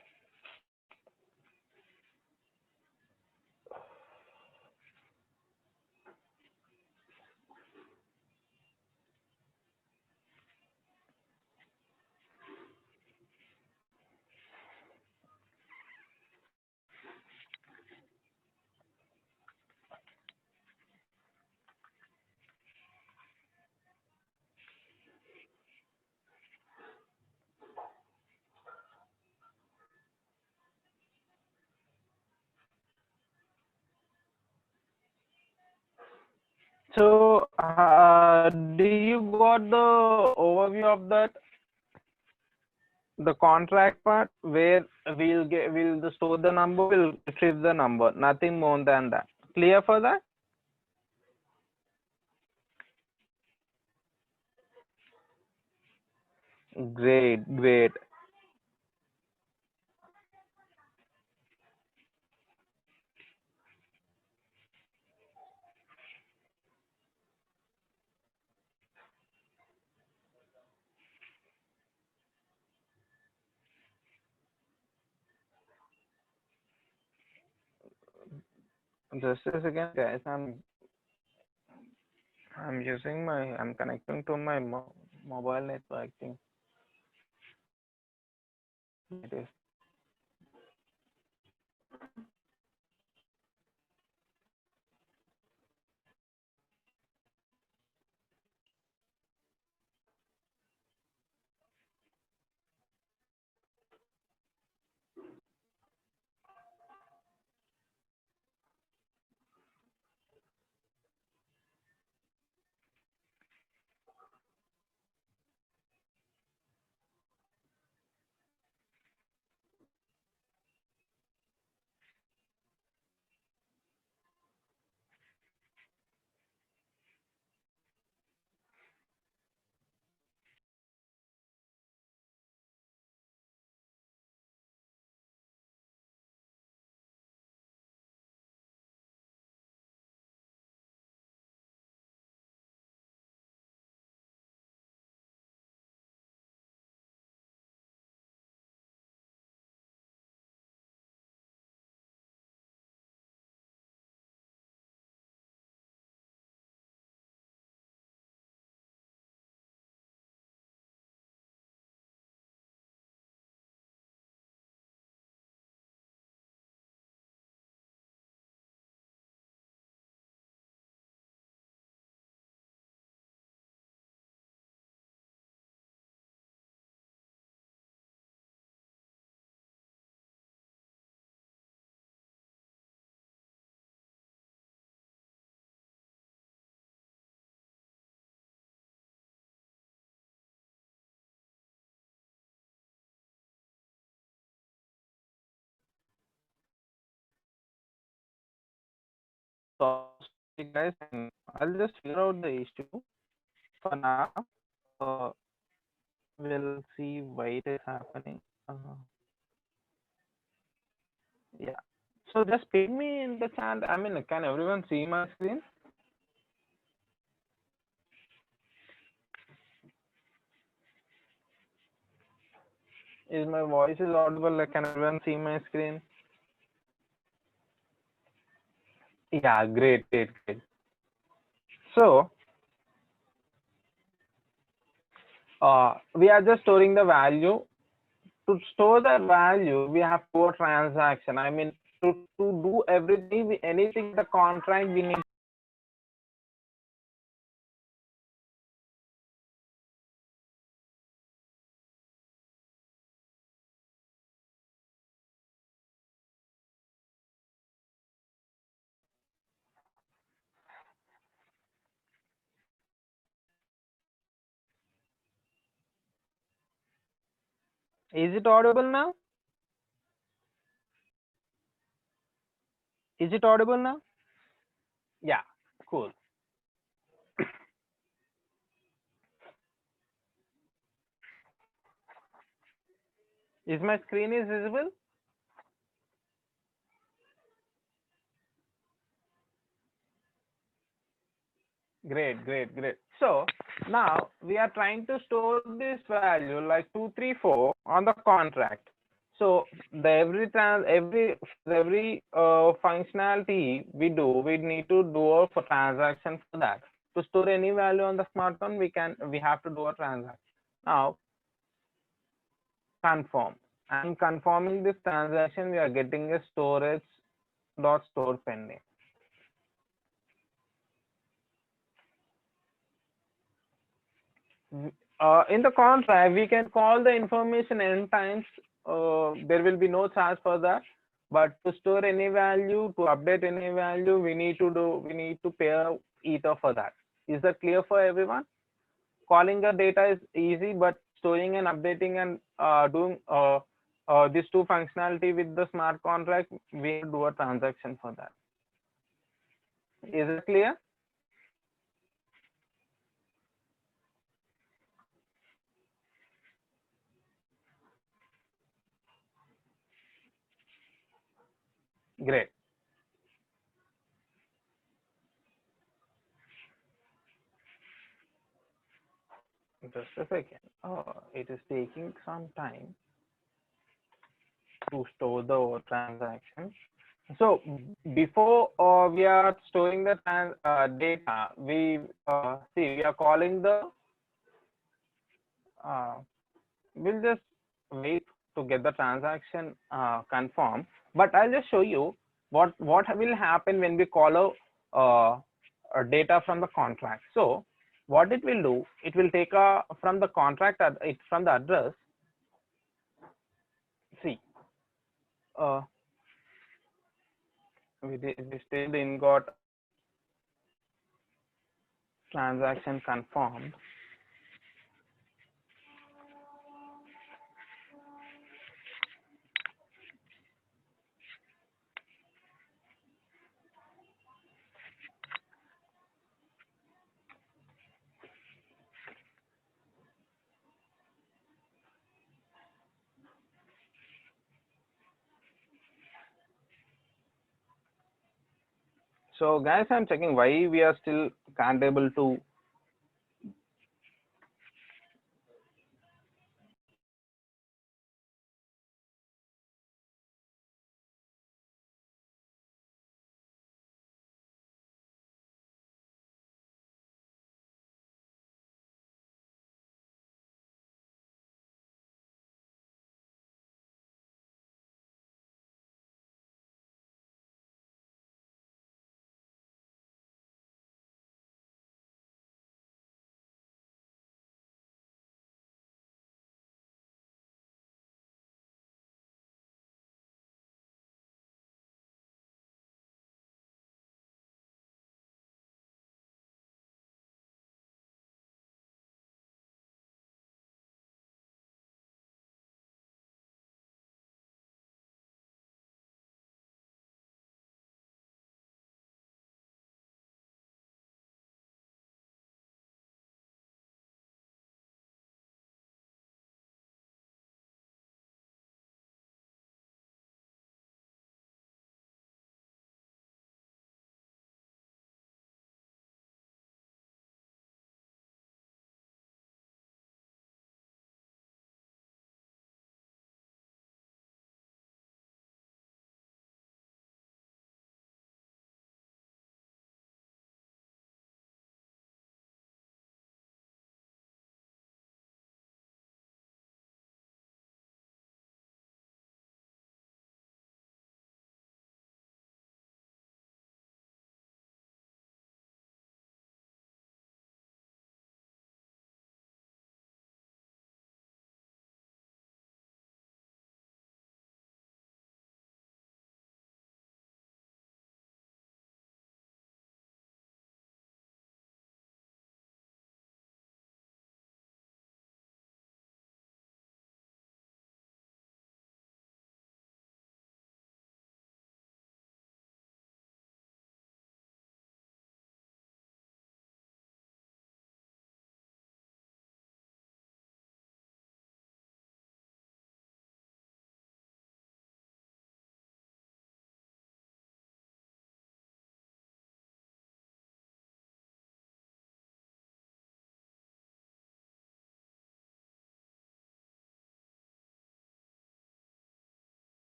So do you got the overview of that, the contract part, where we'll store the number, we'll retrieve the number, nothing more than that. Clear for that? Great, great. Just a second, guys. I'm connecting to my mobile network. I think it is. sorry guys, and I'll just figure out the issue. For now, uh, we'll see why it is happening. Yeah. So just ping me in the chat. I mean, can everyone see my screen? Is my voice is audible? Like, can everyone see my screen? Yeah, great, great, great. So, we are just storing the value. To store that value, we have to do a transaction. I mean, to do everything, anything in the contract, we need. Is it audible now? Is it audible now? Yeah, cool. Is my screen is visible? Great, great, great. So now we are trying to store this value like 234 on the contract. So the every functionality we do, we need to do a transaction for that. To store any value on the smartphone, we have to do a transaction. Now confirm. I'm confirming this transaction. We are getting a storage dot store pending. In the contract, we can call the information n times. There will be no charge for that. But to store any value, to update any value, we need to pay a ether for that. Is that clear for everyone? Calling the data is easy, but storing and updating and doing these two functionality with the smart contract, we have to do a transaction for that. Is it clear? Great. Just a second. Oh, it is taking some time to store the transaction. So before we are storing the data, we are calling the. Uh, we'll just wait to get the transaction confirmed. But I'll just show you what will happen when we call a data from the contract. So what it will do, it will take from the contract from the address. See, uh, we still didn't got transaction confirmed. So guys, I'm checking why we are still can't able to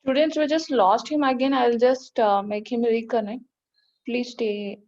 Students, we just lost him again. I'll just make him reconnect. Please stay.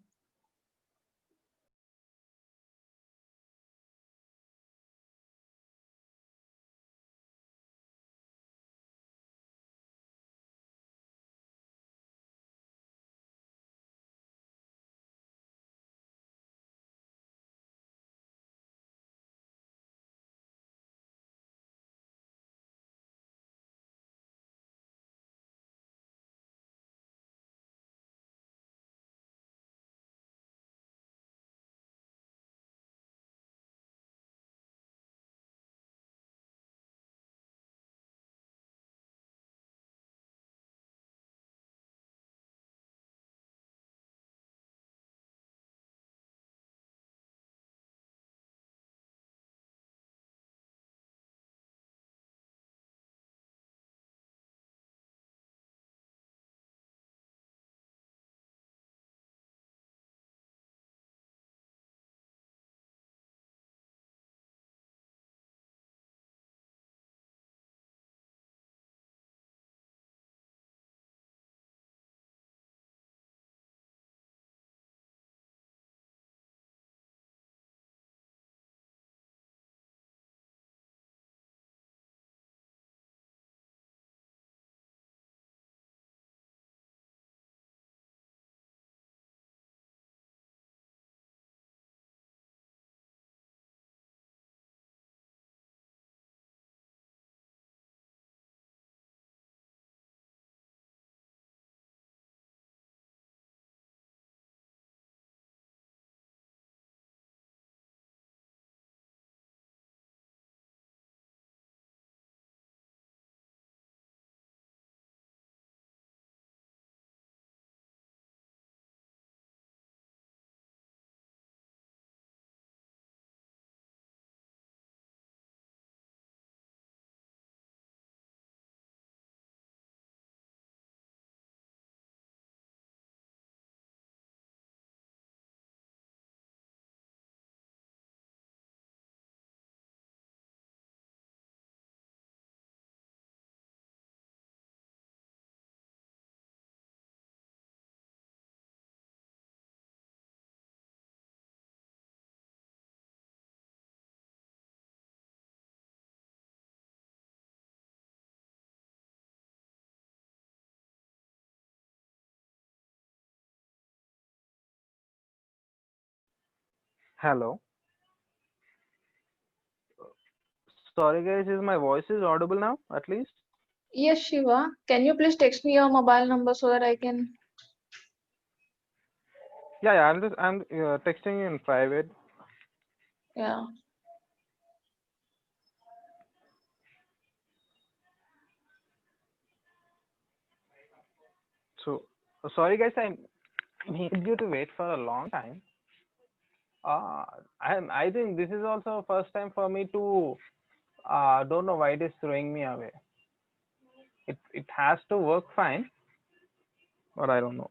Hello. Sorry guys, is my voice is audible now at least? Yes, Shiva. Can you please text me your mobile number so that I can? Yeah, I'm texting you in private. Yeah. So sorry guys, I made you to wait for a long time. Uh, I think this is also first time for me to don't know why it is throwing me away. It has to work fine, but I don't know.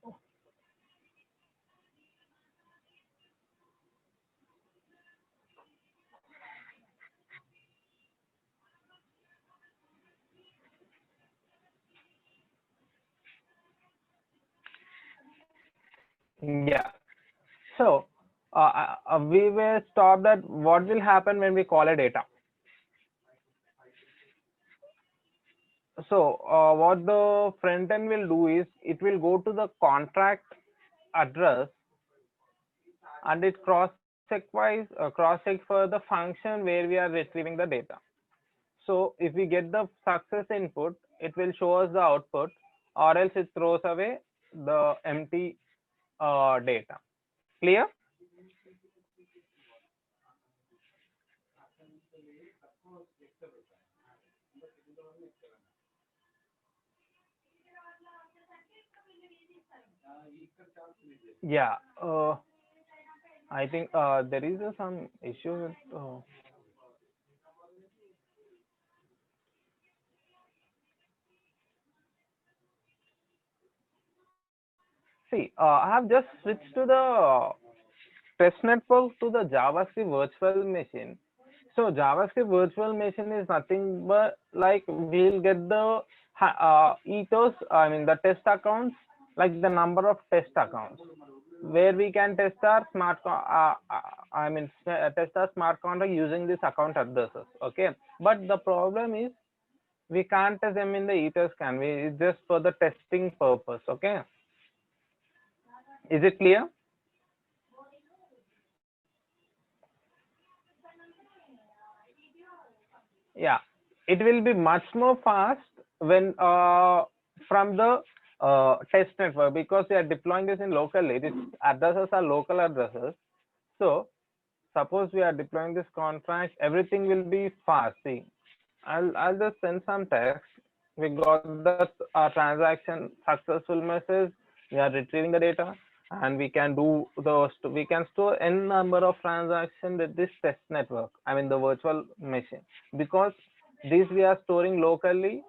Yeah. So we were stopped at what will happen when we call a data. So what the front end will do is it will go to the contract address and it cross check for the function where we are retrieving the data. So if we get the success input, it will show us the output, or else it throws away the empty data. Clear? Yeah. I think there is some issue with. See, I have just switched to the test network to the JavaScript virtual machine. So JavaScript virtual machine is nothing but like we'll get the ethos, I mean the test accounts, like the number of test accounts where we can test our test our smart contract using this account addresses. Okay, but the problem is we can't test them in the ethos, can we? It's just for the testing purpose. Okay, is it clear? Yeah, it will be much more fast when from the test network, because we are deploying this in locally. These addresses are local addresses. So suppose we are deploying this contract, everything will be fast. See, I'll just send some text. We got the transaction successful message. We are retrieving the data, and we can do those. We can store n number of transactions with this test network. I mean the virtual machine, because these we are storing locally.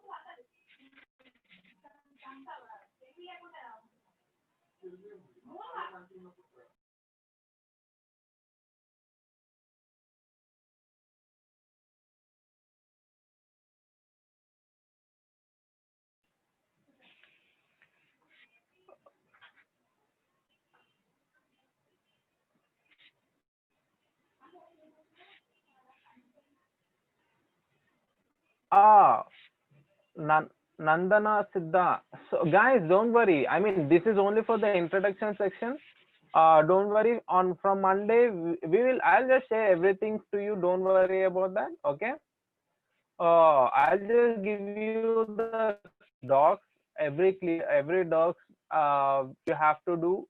Ah, Nandana Siddha. So guys, don't worry. I mean, this is only for the introduction section. Don't worry. On from Monday, we will. I'll just share everything to you. Don't worry about that. Okay. I'll just give you the docs. Every docs you have to do.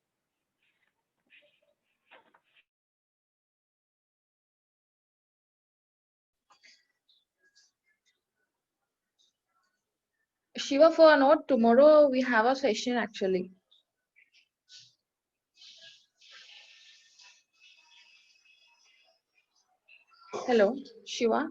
Shiva, for a note, tomorrow we have a session actually. Hello, Shiva.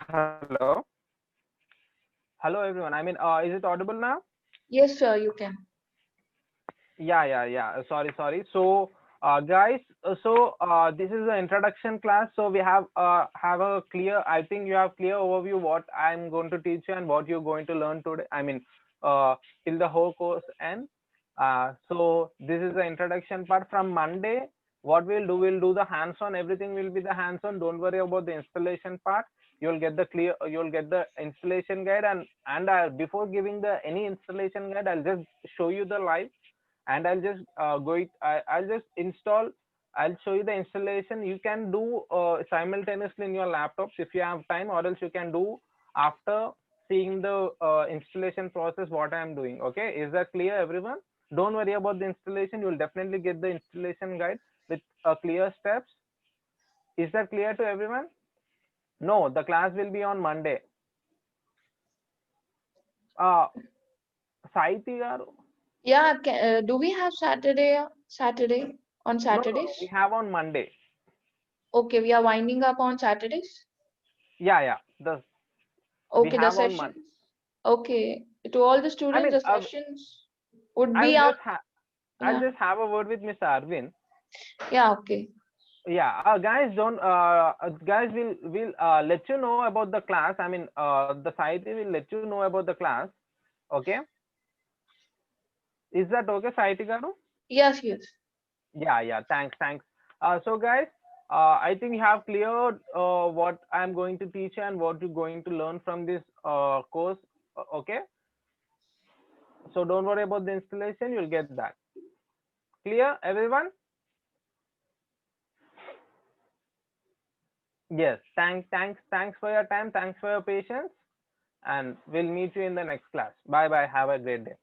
Hello. Hello, everyone. Is it audible now? Yes, sir, you can. Yeah. Sorry. So, guys, this is the introduction class. So we have a clear. I think you have clear overview what I'm going to teach you and what you're going to learn today. Till the whole course end. So this is the introduction part. From Monday, what we'll do the hands-on. Everything will be the hands-on. Don't worry about the installation part. You'll get the installation guide, and before giving the any installation guide, I'll just show you the live, and I'll just I'll just install. I'll show you the installation. You can do simultaneously in your laptops if you have time, or else you can do after seeing the installation process what I am doing. Okay, is that clear, everyone? Don't worry about the installation. You will definitely get the installation guide with clear steps. Is that clear to everyone? No, the class will be on Monday. Uh, Saiti garu? Yeah, do we have Saturday on No, we Saturdays? have on Monday. Okay, we are winding up on Saturdays. Yeah. We Okay, the have on sessions. Monday. Okay, to all the I students, mean, the sessions would I'll be on. just have I'll Yeah, just have a word with Mr. Arvind. yeah, okay. Yeah, guys, don't guys will let you know about the class. The site will let you know about the class. Okay, is that okay, Saiti garu? Yes, yes. Yeah. Thanks. So guys, I think you have cleared what I'm going to teach you and what you're going to learn from this course. Okay, so don't worry about the installation. You'll get that. Clear, everyone? Yes. Thanks for your time. Thanks for your patience. And we'll meet you in the next class. Bye. Have a great day.